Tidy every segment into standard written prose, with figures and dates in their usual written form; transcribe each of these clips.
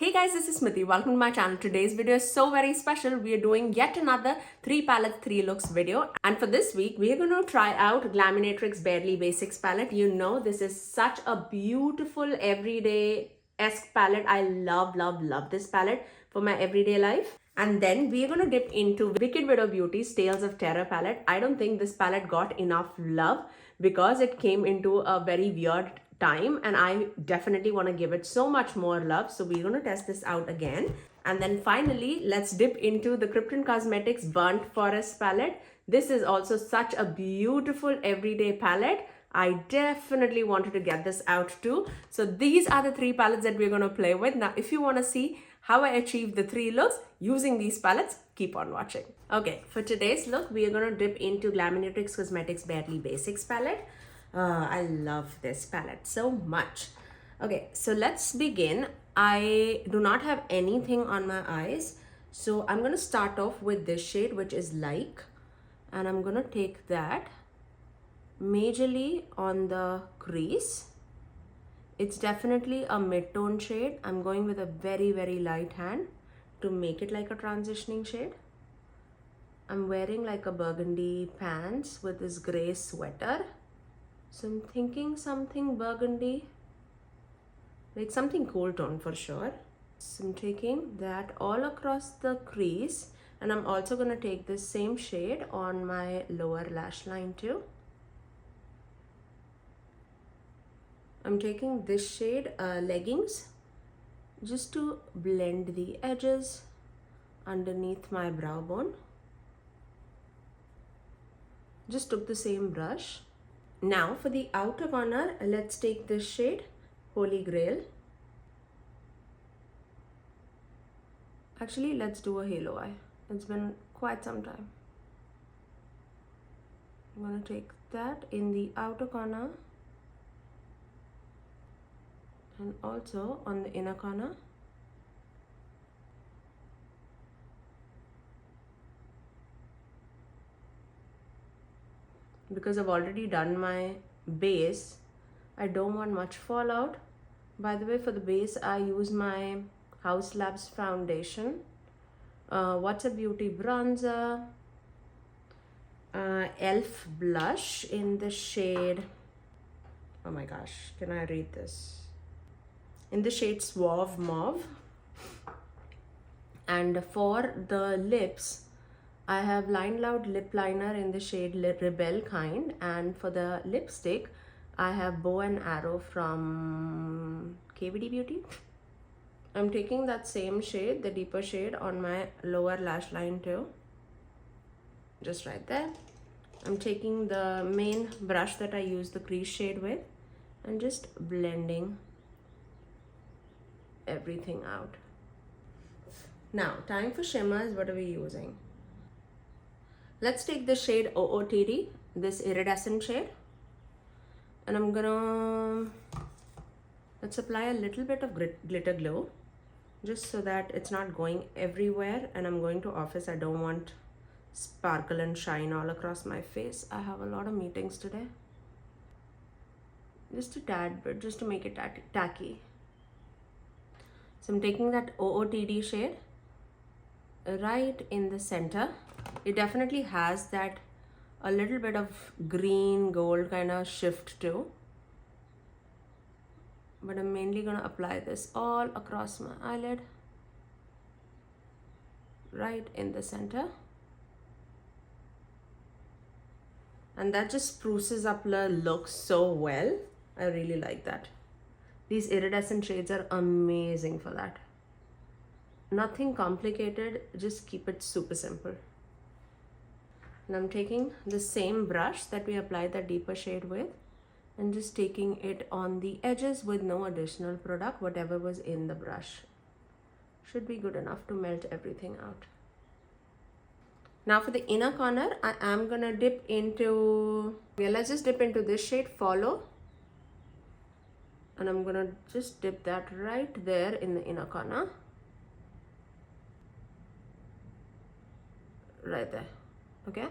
Hey guys, this is Smithy. Welcome to my channel. Today's video is so very special. We are doing yet another 3 palettes, 3 looks video. And for this week, we are going to try out Glaminatrix Barely Basics palette. You know, this is such a beautiful everyday-esque palette. I love this palette for my everyday life. And then we are going to dip into Wicked Widow Beauty's Tales of Terror palette. I don't think this palette got enough love because it came into a very weird time and I definitely want to give it so much more love. So we're going to test this out again. And then finally, let's dip into the Krypton Cosmetics Burnt Forest palette. This is also such a beautiful everyday palette. I definitely wanted to get this out too. So these are the 3 palettes that we're going to play with. Now, if you want to see how I achieved the 3 looks using these palettes, keep on watching. Okay, for today's look, we are going to dip into Glaminatrix Cosmetics Barely Basics palette. I love this palette so much. Okay, so let's begin. I do not have anything on my eyes, so I'm going to start off with this shade, which is Like, and I'm going to take that majorly on the crease. It's definitely a mid-tone shade. I'm going with a very light hand to make it like a transitioning shade. I'm wearing like a burgundy pants with this gray sweater. So I'm thinking something burgundy, like something cool tone for sure. So I'm taking that all across the crease, and I'm also going to take this same shade on my lower lash line too. I'm taking this shade, Leggings, just to blend the edges underneath my brow bone. Just took the same brush. Now for the outer corner, let's take this shade, Holy Grail. Actually, let's do a halo eye. It's been quite some time. I'm going to take that in the outer corner and also on the inner corner. Because I've already done my base, I don't want much fallout. By the way, for the base, I use my House Labs foundation, What's a Beauty bronzer, Elf blush in the shade, oh my gosh, can I read this? In the shade Suave Mauve. And for the lips, I have Line Loud lip liner in the shade Rebel kind, and for the lipstick I have Bow and Arrow from KVD Beauty. I'm taking that same shade, the deeper shade, on my lower lash line too, just right there. I'm taking the main brush that I use the crease shade with and just blending everything out. Now, time for shimmers. What are we using? Let's take the shade OOTD, this iridescent shade, and I'm gonna, let's apply a little bit of glitter glue just so that it's not going everywhere. And I'm going to office. I don't want sparkle and shine all across my face. I have a lot of meetings today. Just a tad bit, just to make it tacky. So I'm taking that OOTD shade right in the center. It definitely has that a little bit of green gold kind of shift too, but I'm mainly going to apply this all across my eyelid, right in the center, and that just spruces up the look so well. I really like that. These iridescent shades are amazing for that. Nothing complicated, just keep it super simple. And I'm taking the same brush that we applied that deeper shade with and just taking it on the edges with no additional product. Whatever was in the brush should be good enough to melt everything out. Now for the inner corner, I am gonna dip into, let's just dip into this shade, Follow. And I'm gonna just dip that right there in the inner corner. Right there. Okay,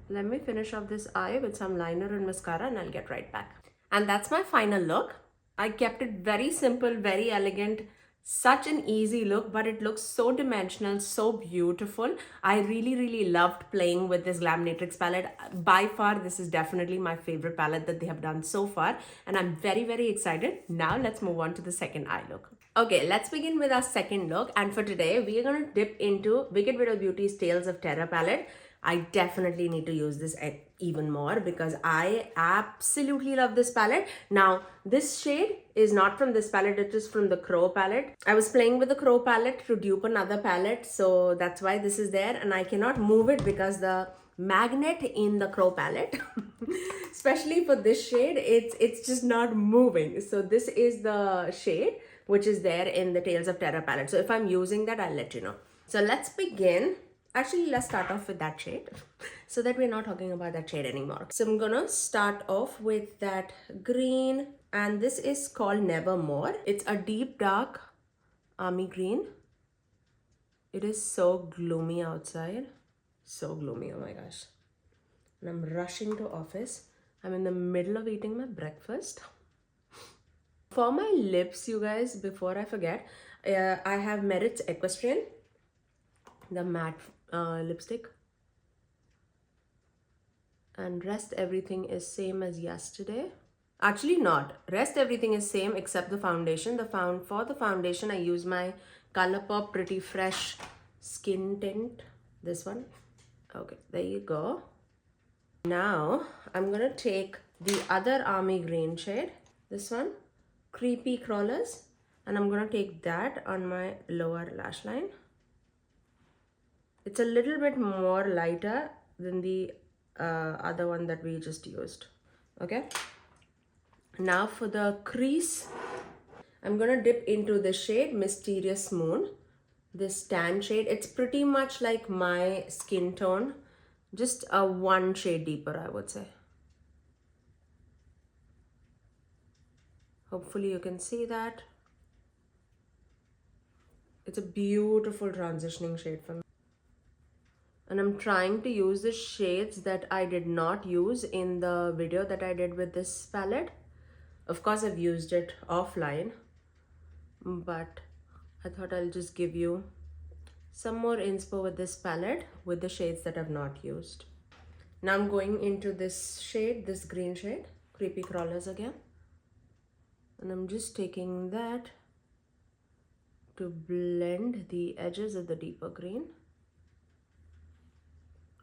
let me finish off this eye with some liner and mascara and I'll get right back. And that's my final look. I kept it very simple, very elegant, Such an easy look, but it looks so dimensional, so beautiful. I really loved playing with this Glaminatrix palette. By far, this is definitely my favorite palette that they have done so far, and I'm very excited. Now let's move on to the second eye look. Okay, let's begin with our second look, and for today we are going to dip into Wicked Widow Beauty's Tales of Terror palette. I definitely need to use this even more because I absolutely love this palette. Now, this shade is not from this palette, it is from the Crow palette. I was playing with the Crow palette to dupe another palette, so that's why this is there, and I cannot move it because the magnet in the Crow palette, especially for this shade, it's just not moving. So this is the shade which is there in the Tales of Terror palette. So if I'm using that, I'll let you know. So let's begin. Actually, let's start off with that shade so that we're not talking about that shade anymore. So I'm gonna start off with that green, and this is called Nevermore. It's a deep dark army green. It is so gloomy outside. So gloomy, oh my gosh. And I'm rushing to office. I'm in the middle of eating my breakfast. For my lips, you guys, before I forget, I have Merit's Equestrian, the matte lipstick, and rest everything is same as yesterday. Actually not, rest everything is same except the foundation. For the foundation I use my Colourpop Pretty Fresh Skin Tint, this one. Okay, there you go. Now I'm gonna take the other army green shade, this one, Creepy Crawlers, and I'm gonna take that on my lower lash line. It's a little bit more lighter than the other one that we just used. Okay. Now for the crease, I'm gonna dip into the shade Mysterious Moon. This tan shade. It's pretty much like my skin tone, just a one shade deeper, I would say. Hopefully you can see that. It's a beautiful transitioning shade for me. And I'm trying to use the shades that I did not use in the video that I did with this palette. Of course, I've used it offline, but I thought I'll just give you some more inspo with this palette with the shades that I've not used. Now I'm going into this shade, this green shade, Creepy Crawlers again. And I'm just taking that to blend the edges of the deeper green.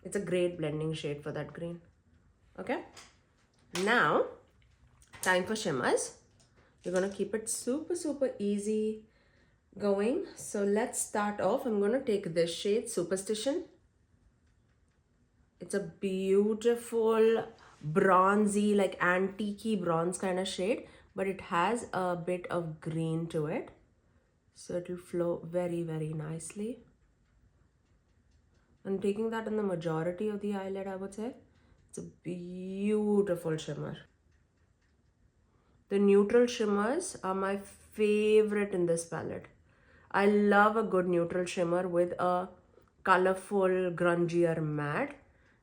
It's a great blending shade for that green. Okay. Now, time for shimmers. We're gonna keep it super easy going. So let's start off. I'm gonna take this shade, Superstition. It's a beautiful bronzy, like antique bronze kind of shade, but it has a bit of green to it. So it'll flow very nicely. I'm taking that in the majority of the eyelid, I would say. It's a beautiful shimmer. The neutral shimmers are my favorite in this palette. I love a good neutral shimmer with a colorful, grungier matte,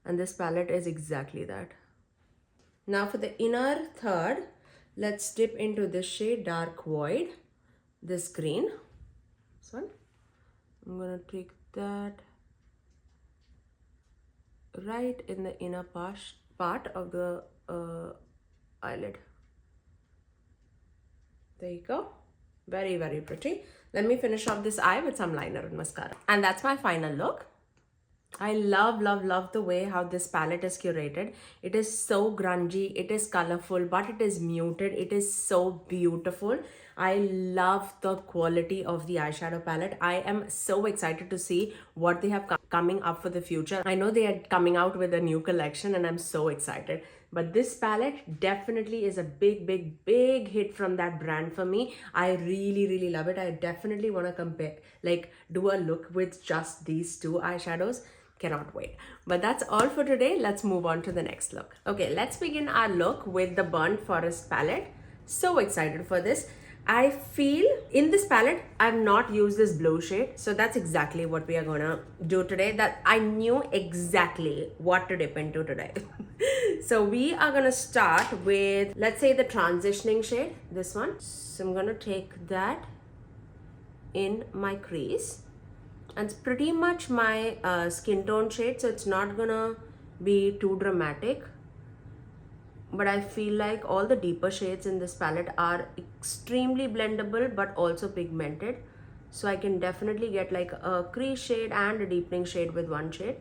and this palette is exactly that. Now for the inner third, let's dip into this shade, Dark Void, this green. This one. I'm gonna take that right in the inner part of the eyelid. There you go. Very pretty. Let me finish off this eye with some liner and mascara. And that's my final look. I love the way how this palette is curated. It is so grungy, it is colorful, but it is muted. It is so beautiful. I love the quality of the eyeshadow palette. I am so excited to see what they have coming up for the future. I know they are coming out with a new collection and I'm so excited. But this palette definitely is a big hit from that brand for me. I really love it. I definitely want to compare, like do a look with just these two eyeshadows. Cannot wait. But that's all for today. Let's move on to the next look. Okay, let's begin our look with the Burnt Forest palette. So excited for this. I feel in this palette, I've not used this blue shade. So that's exactly what we are gonna do today. That I knew exactly what to dip into today. So we are gonna start with, let's say, the transitioning shade, this one. So I'm gonna take that in my crease. And it's pretty much my skin tone shade, so it's not gonna be too dramatic. But I feel like all the deeper shades in this palette are extremely blendable but also pigmented. So I can definitely get like a crease shade and a deepening shade with one shade.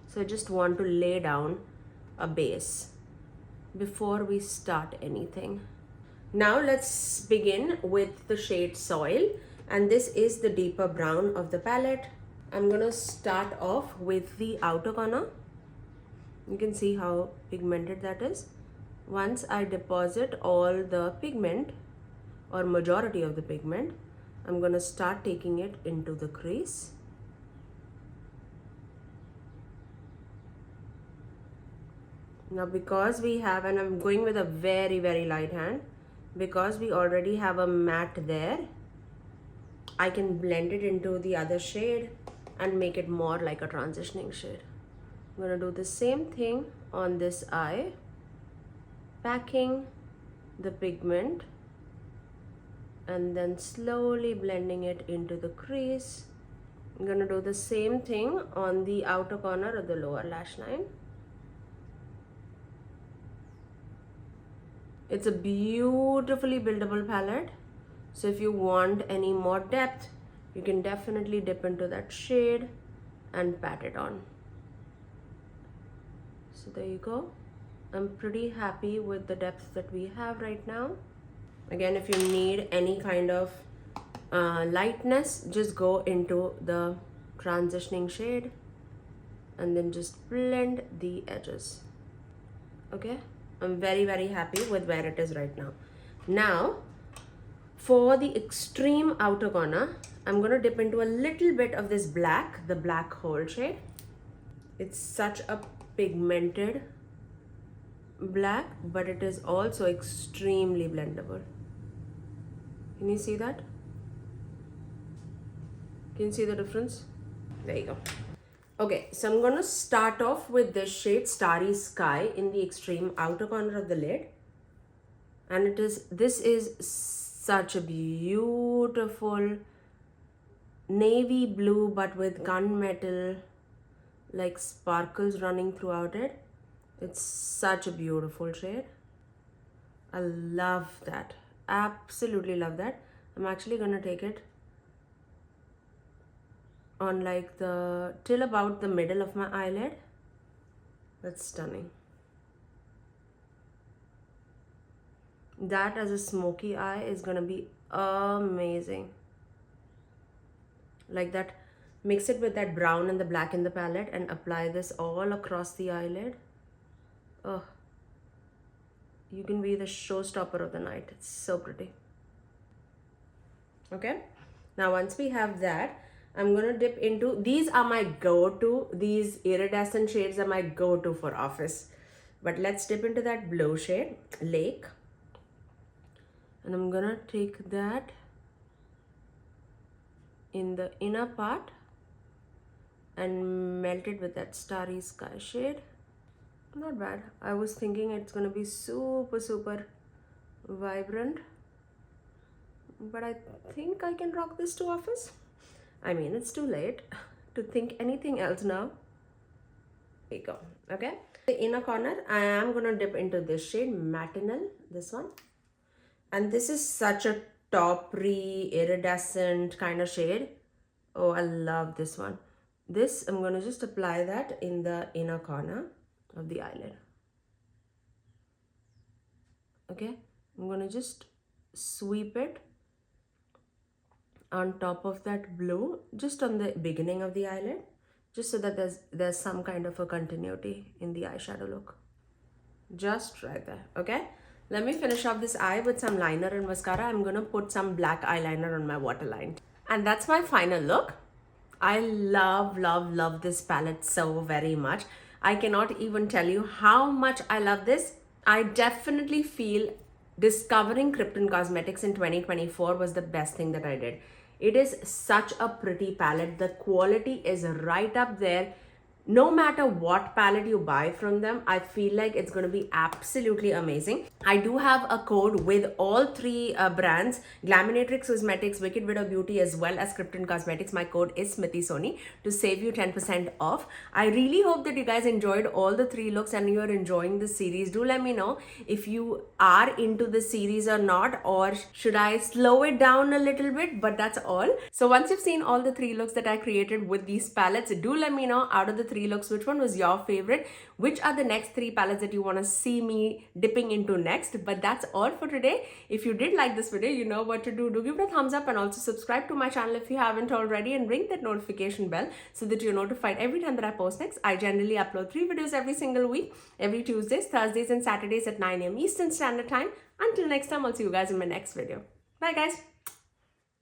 So I just want to lay down a base before we start anything. Now let's begin with the shade Soil, and this is the deeper brown of the palette. I'm gonna start off with the outer corner. You can see how pigmented that is. Once I deposit all the pigment or majority of the pigment, I'm gonna start taking it into the crease. Now because we have, and I'm going with a very light hand, because we already have a matte there, I can blend it into the other shade and make it more like a transitioning shade. I'm gonna do the same thing on this eye, packing the pigment and then slowly blending it into the crease. I'm gonna do the same thing on the outer corner of the lower lash line. It's a beautifully buildable palette, so if you want any more depth, you can definitely dip into that shade and pat it on. So there you go. I'm pretty happy with the depth that we have right now. Again, if you need any kind of lightness, just go into the transitioning shade and then just blend the edges. Okay, I'm very happy with where it is right now. Now, for the extreme outer corner, I'm gonna dip into a little bit of this black, the black hole shade. It's such a pigmented black, but it is also extremely blendable. Can you see that? Can you see the difference? There you go. Okay, so I'm gonna start off with this shade Starry Sky in the extreme outer corner of the lid. And this is such a beautiful navy blue, but with gunmetal like sparkles running throughout it. It's such a beautiful shade. I love that. Absolutely love that. I'm actually gonna take it on like till about the middle of my eyelid. That's stunning. That as a smoky eye is gonna be amazing. Like that, mix it with that brown and the black in the palette and apply this all across the eyelid. Oh, you can be the showstopper of the night. It's so pretty. Okay, now once we have that, I'm gonna dip into, these are my go-to, these iridescent shades are my go-to for office. But let's dip into that blue shade, Lake. And I'm gonna take that in the inner part and melt it with that Starry Sky shade. Not bad. I was thinking it's gonna be super vibrant, but I think I can rock this to office. I mean, it's too late to think anything else now. There you go. Okay, the inner corner, I am gonna dip into this shade, Matinal, this one. And this is such a taupery, iridescent kind of shade. Oh, I love this one. This, I'm gonna just apply that in the inner corner of the eyelid. Okay, I'm gonna just sweep it on top of that blue, just on the beginning of the eyelid, just so that there's some kind of a continuity in the eyeshadow look. Just right there. Okay, let me finish off this eye with some liner and mascara. I'm gonna put some black eyeliner on my waterline, and that's my final look. I love this palette so very much. I cannot even tell you how much I love this. I definitely feel discovering Krypton Cosmetics in 2024 was the best thing that I did. It is such a pretty palette. The quality is right up there. no matter what palette you buy from them, I feel like it's going to be absolutely amazing. I do have a code with all three brands, Glaminatrix Cosmetics, Wicked Widow Beauty, as well as Krypton Cosmetics. My code is Smithy Sony to save you 10% off. I really hope that you guys enjoyed all the three looks and you are enjoying this series. Do let me know if you are into the series or not, or should I slow it down a little bit, but that's all. So once you've seen all the three looks that I created with these palettes, do let me know out of the three looks which one was your favorite, which are the next three palettes that you want to see me dipping into next. But that's all for today. If you did like this video, you know what to do. Do give it a thumbs up and also subscribe to my channel if you haven't already, and ring that notification bell so that you're notified every time that I post next. I generally upload 3 videos every single week, every Tuesdays, Thursdays and Saturdays at 9 a.m. Eastern Standard Time. Until next time, I'll see you guys in my next video. Bye guys.